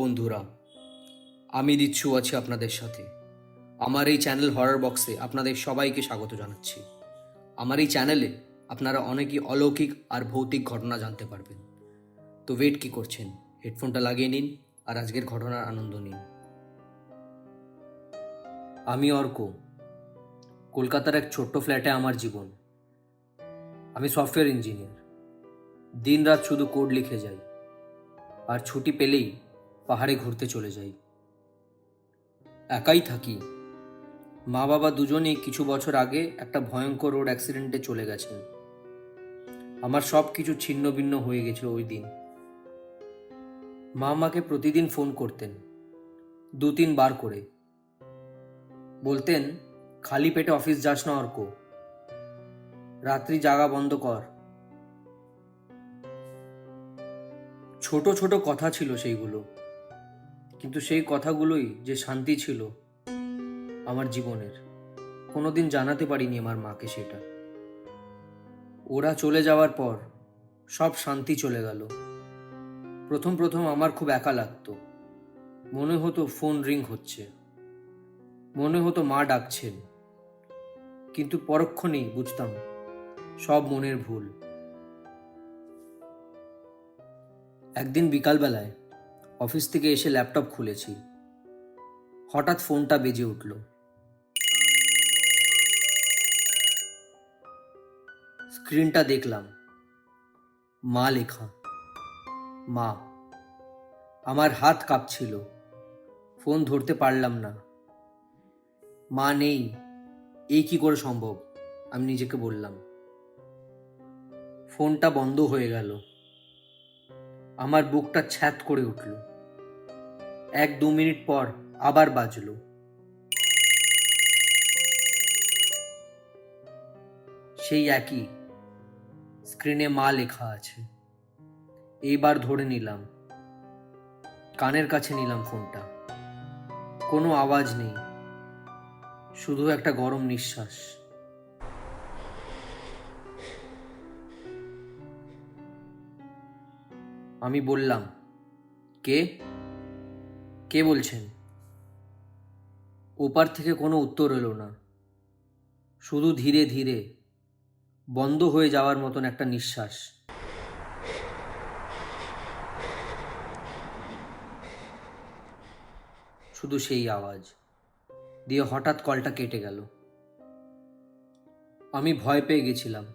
বন্ধুরা, আমি দিচ্ছু আছি আপনাদের সাথে। আমার এই চ্যানেল হরর বক্সে আপনাদের সবাইকে স্বাগত জানাচ্ছি। আমার এই চ্যানেলে আপনারা অনেকই অলৌকিক আর ভৌতিক ঘটনা জানতে পারবেন। তো ওয়েট কি করছেন? হেডফোনটা লাগিয়ে নিন আর আজকের ঘটনার আনন্দ নিন। আমি অর্ক। কলকাতার এক ছোট্ট ফ্ল্যাটে আমার জীবন। আমি সফটওয়্যার ইঞ্জিনিয়ার। দিন রাত শুধু কোড লিখে যাই, আর ছুটি পেলেই পাহাড়ে ঘুরতে চলে যাই। একাই থাকি। মা বাবা দুজনেই কিছু বছর আগে একটা ভয়ঙ্কর রোড অ্যাক্সিডেন্টে চলে গেছেন। আমার সব কিছু ছিন্ন ভিন্ন হয়ে গেছিল ওই দিন। মা আমাকে প্রতিদিন ফোন করতেন, 2-3 বার করে। বলতেন, খালি পেটে অফিস যাস না অর্ক, রাত্রি জাগা বন্ধ কর। ছোট ছোট কথা ছিল সেইগুলো, কিন্তু সেই কথাগুলোই যে শান্তি ছিল আমার জীবনের। কোনোদিন জানাতে পারিনি আমার মাকে সেটা। ওরা চলে যাওয়ার পর সব শান্তি চলে গেল। প্রথম প্রথম আমার খুব একা লাগতো। মনে হতো ফোন রিং হচ্ছে, মনে হতো মা ডাকছেন, কিন্তু পরক্ষণেই বুঝতাম সব মনের ভুল। একদিন বিকালবেলায় অফিস থেকে এসে ল্যাপটপ খুলেছি, হঠাৎ ফোনটা বেজে উঠল। স্ক্রিনটা দেখলাম, মা লেখা। মা। আমার হাত কাঁপছিল, ফোন ধরতে পারলাম না। মা নেই, এই কি করে সম্ভব, আমি নিজেকে বললাম। ফোনটা বন্ধ হয়ে গেল। আমার বুকটা ছ্যাঁত করে উঠল। 1-2 মিনিট পর আবার বাজলো। সেই একই, স্ক্রিনে মা লেখা আছে। এইবার ধরে নিলাম, কানের কাছে নিলাম ফোনটা। কোনো আওয়াজ নেই, শুধু একটা গরম নিঃশ্বাস। আমি বললাম, কে? কে বলছেন? ওপার থেকে কোনো উত্তর এলো না, শুধু ধীরে ধীরে বন্ধ হয়ে যাওয়ার মতন একটা নিঃশ্বাস। শুধু সেই আওয়াজ দিয়ে হঠাৎ কলটা কেটে গেল। আমি ভয় পেয়ে গেছিলাম।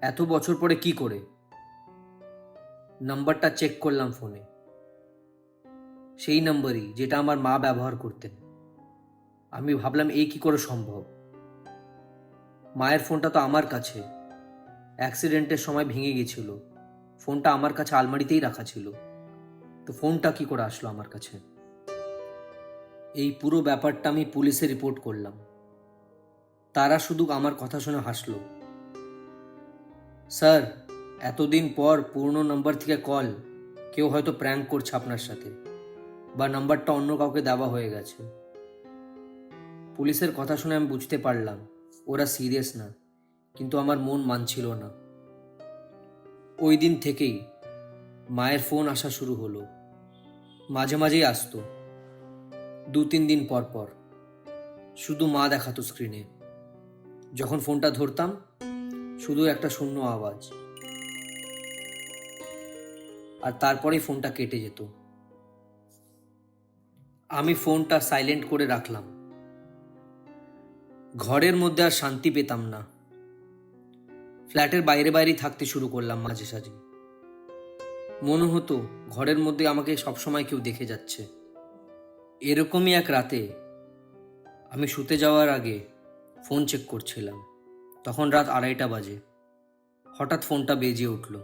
এত বছর পরে কি করে? নাম্বারটা চেক করলাম ফোনে, সেই নাম্বারই যেটা আমার মা ব্যবহার করতেন। আমি ভাবলাম, এই কি করে সম্ভব? মায়ের ফোনটা তো আমার কাছে, অ্যাক্সিডেন্টের সময় ভেঙে গেছিল। ফোনটা আমার কাছে আলমারিতেই রাখা ছিল, তো ফোনটা কি করে আসলো আমার কাছে? এই পুরো ব্যাপারটা আমি পুলিশে রিপোর্ট করলাম। তারা শুধু আমার কথা শুনে হাসলো। স্যার, এতদিন পর পুরনো নাম্বার থেকে কল, কেউ হয়তো প্র্যাঙ্ক করছে আপনার সাথে, বা নাম্বারটা অন্য কাউকে দেওয়া হয়ে গেছে। পুলিশের কথা শুনে আমি বুঝতে পারলাম ওরা সিরিয়াস না, কিন্তু আমার মন মানছিল না। ওই দিন থেকেই মায়ের ফোন আসা শুরু হলো। মাঝে মাঝেই আসতো, 2-3 দিন পর পর। শুধু মা দেখাতো স্ক্রিনে। যখন ফোনটা ধরতাম, শুধু একটা শূন্য আওয়াজ, আর তারপরেই ফোনটা কেটে যেত। আমি ফোনটা সাইলেন্ট করে রাখলাম। ঘরের মধ্যে আর শান্তি পেতাম না। ফ্ল্যাটের বাইরে বাইরেই থাকতে শুরু করলাম মাঝে সাঝে। মনে হতো ঘরের মধ্যে আমাকে সবসময় কেউ দেখে যাচ্ছে। এরকমই এক রাতে আমি শুতে যাওয়ার আগে ফোন চেক করছিলাম। তখন রাত 2:30 বাজে। হঠাৎ ফোনটা বেজে উঠল।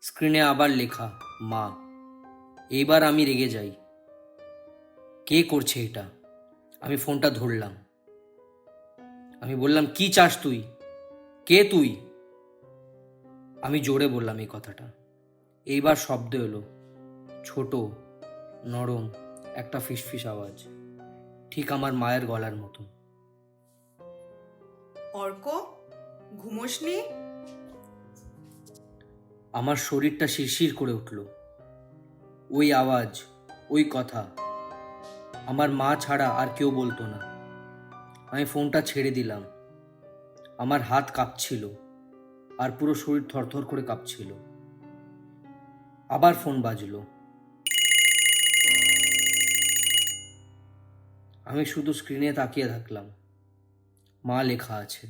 স্ক্রিনে আবার লেখা, মা। এইবার আমি রেগে যাই। কে করছে এটা? আমি ফোনটা ধরলাম। আমি বললাম, কি চাস তুই? কে তুই? আমি জোরে বললাম এই কথাটা। এইবার শব্দ এলো, ছোট, নরম, একটা ফিসফিস আওয়াজ, ঠিক আমার মায়ের গলার মতো। অর্ক, ঘুমোসনি? আমার শরীরটা শিরশির করে উঠল। ওই আওয়াজ, ওই কথা আমার মা ছাড়া আর কেউ বলতো না। আমি ফোনটা ছেড়ে দিলাম। আমার হাত কাঁপছিল আর পুরো শরীর থরথর করে কাঁপছিল। আবার ফোন বাজলো। আমি শুধু স্ক্রিনে তাকিয়ে থাকলাম। মা লেখা আছে।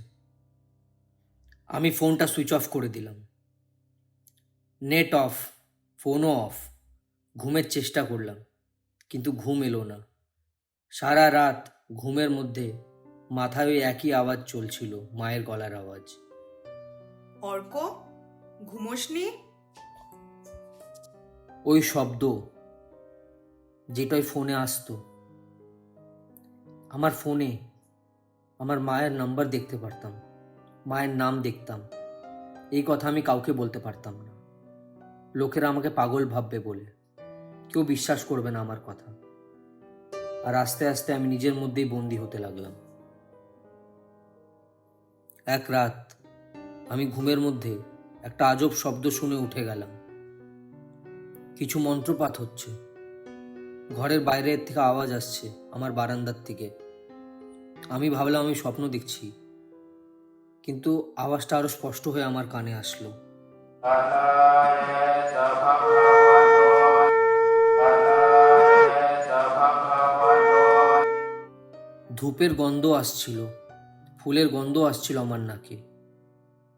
আমি ফোনটা সুইচ অফ করে দিলাম। নেট অফ, ফোনও অফ। ঘুমের চেষ্টা করলাম, কিন্তু ঘুম এলো না। সারা রাত ঘুমের মধ্যে মাথায় ওই একই আওয়াজ চলছিল, মায়ের গলার আওয়াজ। অর্ক, ঘুমোসনি? ওই শব্দ যেটা ওই ফোনে আসতো। আমার ফোনে আমার মায়ের নাম্বার দেখতে পারতাম, মায়ের নাম দেখতাম। এই কথা আমি কাউকে বলতে পারতাম না। লোকেরা আমাকে পাগল ভাববে বলে। কেউ বিশ্বাস করবে না আমার কথা। আর আস্তে আস্তে আমি নিজের মধ্যেই বন্দি হতে লাগলাম। এক রাত আমি ঘুমের মধ্যে একটা আজব শব্দ শুনে উঠে গেলাম। কিছু মন্ত্রপাঠ হচ্ছে। ঘরের বাইরের থেকে আওয়াজ আসছে, আমার বারান্দার থেকে। আমি ভাবলাম আমি স্বপ্ন দেখছি, কিন্তু আওয়াজটা আরো স্পষ্ট হয়ে আমার কানে আসলো। ধূপের গন্ধ আসছিল, ফুলের গন্ধ আসছিল আমার নাকে।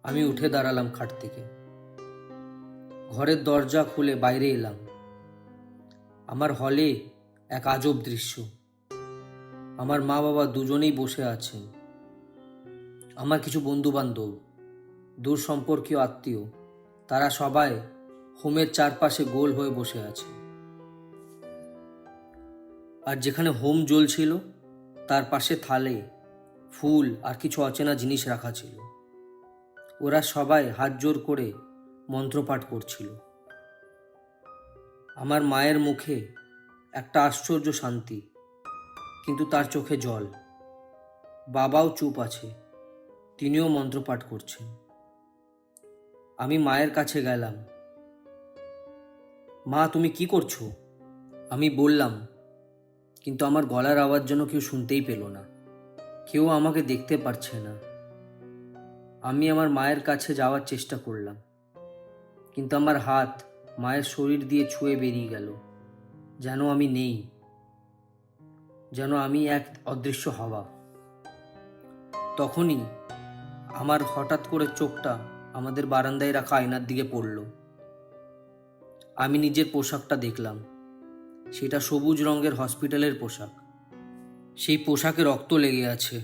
আমি উঠে দাঁড়ালাম খাট থেকে। ঘরের দরজা খুলে বাইরে এলাম। আমার হলে এক আজব দৃশ্য। আমার মা বাবা দুজনেই বসে আছেন। আমার কিছু বন্ধু বান্ধব, দূর সম্পর্কীয় আত্মীয়, তারা সবাই হোমের চারপাশে গোল হয়ে বসে আছে। আর যেখানে হোম জ্বলছিল তার পাশে থালে ফুল আর কিছু অচেনা জিনিস রাখা ছিল। ওরা সবাই হাত জোর করে মন্ত্রপাঠ করছিল। আমার মায়ের মুখে একটা আশ্চর্য শান্তি, কিন্তু তার চোখে জল। বাবাও চুপ আছে, তিনিও মন্ত্রপাঠ করছেন। আমি মায়ের কাছে গেলাম। মা, তুমি কি করছো? আমি বললাম, কিন্তু আমার গলার আওয়াজ যেন কেউ শুনতেই পেল না। কেউ আমাকে দেখতে পারছে না। আমি আমার মায়ের কাছে যাওয়ার চেষ্টা করলাম, কিন্তু আমার হাত মায়ের শরীর দিয়ে ছুঁয়ে বেরিয়ে গেল। যেন আমি নেই, যেন আমি এক অদৃশ্য হাওয়া। তখনই আমার হঠাৎ করে চোখটা আমাদের বারান্দায় রাখা আয়নার দিকে পড়ল। আমি নিজের পোশাকটা দেখলাম। সেটা সবুজ রঙের হসপিটালের পোশাক। সেই পোশাকে রক্ত লেগে আছে।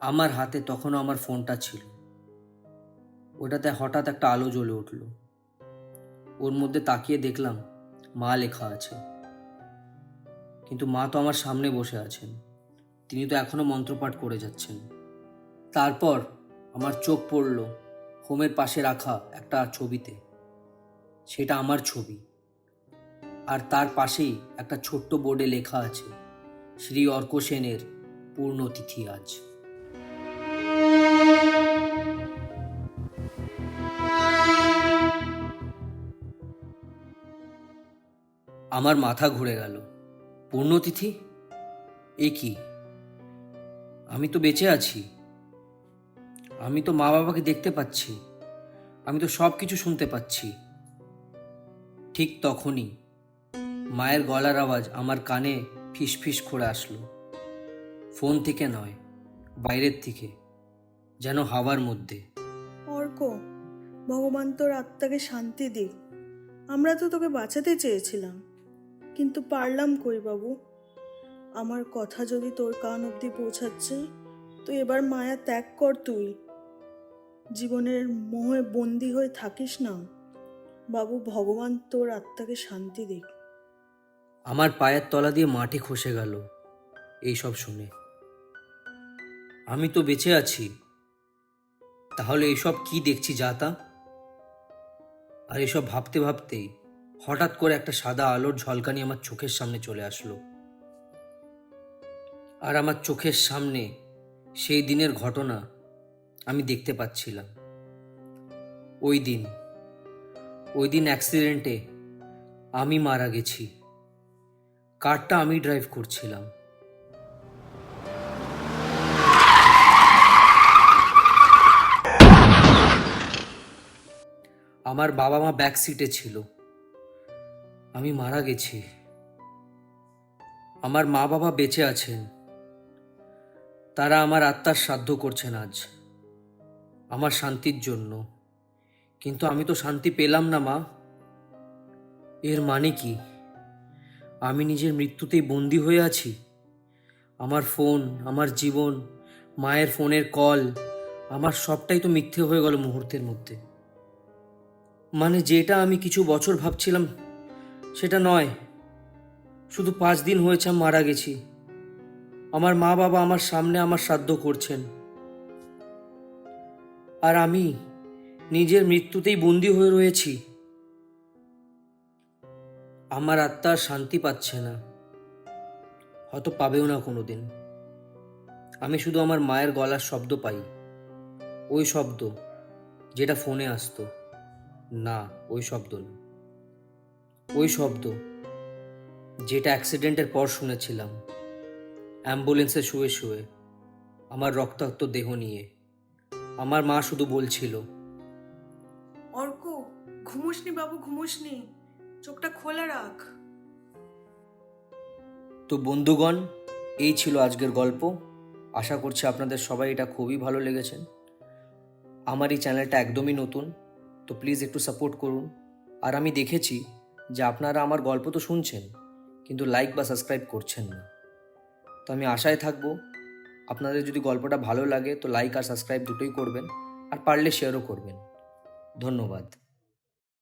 আমার হাতে তখনও আমার ফোনটা ছিল। ওটাতে হঠাৎ একটা আলো জ্বলে উঠল। ওর মধ্যে তাকিয়ে দেখলাম মা লেখা আছে। কিন্তু মা তো আমার সামনে বসে আছেন। তিনি তো এখনো মন্ত্রপাঠ করে যাচ্ছেন। তারপর আমার চোখ পড়ল হোমের পাশে রাখা একটা ছবিতে। সেটা আমার ছবি। আর তার পাশেই একটা ছোট্ট বোর্ডে লেখা আছে, শ্রী অর্ক সেনের পূর্ণতিথি আজ। আমার মাথা ঘুরে গেল। পূর্ণতিথি? এ কি? আমি তো বেঁচে আছি। আমি তো মা বাবাকে দেখতে পাচ্ছি। আমি তো সব কিছু শুনতে পাচ্ছি। ঠিক তখনই মায়ের গলার আওয়াজ আমার কানে ফিসফিস করে আসলো। ফোন থেকে নয়, বাইরের থেকে, যেন হাওয়ার মধ্যে। অর্ক, ভগবান তোর আত্মাকে শান্তি দিক। আমরা তো তোকে বাঁচাতে চেয়েছিলাম, কিন্তু পারলাম কই বাবু। আমার কথা যদি তোর কান অবধি পৌঁছাচ্ছে, তো এবার মায়া ত্যাগ কর। তুই জীবনের মোহে বন্দি হয়ে থাকিস না বাবু। ভগবান তোর আত্মাকে শান্তি দিক। আমার পায়ের তলা দিয়ে মাটি খসে গেল এইসব শুনে। আমি তো বেঁচে আছি, তাহলে এইসব কি দেখছি? যাতা আর এসব ভাবতে ভাবতেই হঠাৎ করে একটা সাদা আলোর ঝলকানি আমার চোখের সামনে চলে আসলো। আর আমার চোখের সামনে সেই দিনের ঘটনা আমি দেখতে পাচ্ছিলাম। ওই দিন অ্যাক্সিডেন্টে আমি মারা গেছি। কারটা আমি ড্রাইভ করছিলাম। আমার বাবা মা ব্যাক সিটে ছিল। আমি মারা গেছি। আমার মা বাবা বেঁচে আছেন। তারা আমার আত্মার শ্রাদ্ধ করছেন আজ, আমার শান্তির জন্য। কিন্তু আমি তো শান্তি পেলাম না মা। এর মানে কি আমি নিজের মৃত্যুতেই বন্দী হয়ে আছি? আমার ফোন, আমার জীবন, মায়ের ফোনের কল, আমার সবটাই তো মিথ্যে হয়ে গেল মুহূর্তের মধ্যে। মানে যেটা আমি কিছু বছর ভাবছিলাম সেটা নয়। শুধু 5 দিন হয়েছে আমি মারা গেছি। আমার মা বাবা আমার সামনে আমার শ্রাদ্ধ করছেন, আর আমি নিজের মৃত্যুতেই বন্দী হয়ে রয়েছি। আমার আত্মা আর শান্তি পাচ্ছে না, হয়তো পাবেও না কোনোদিন। আমি শুধু আমার মায়ের গলার শব্দ পাই, ওই শব্দ যেটা ফোনে আসতো। না, ওই শব্দ না, ওই শব্দ যেটা অ্যাক্সিডেন্টের পর শুনেছিলাম, অ্যাম্বুলেন্সে শুয়ে শুয়ে আমার রক্তাক্ত দেহ নিয়ে। আমার মা শুধু বলছিল, অর্ক, ঘুমোসনি বাবু, ঘুমোসনি, চোখটা খোলা রাখ। তো বন্ধুগণ, এই ছিল আজকের গল্প। আশা করছি আপনাদের সবাই এটা খুবই ভালো লেগেছে। আমার এই চ্যানেলটা একদমই নতুন, তো প্লিজ একটু সাপোর্ট করুন। আর আমি দেখেছি যে আপনারা আমার গল্প তো শুনছেন, কিন্তু লাইক বা সাবস্ক্রাইব করছেন না। তো আমি আশায় থাকবো আপনাদের যদি গল্পটা ভালো লাগে তো লাইক আর সাবস্ক্রাইব দুটোই করবেন, আর পারলে শেয়ারও করবেন। ধন্যবাদ।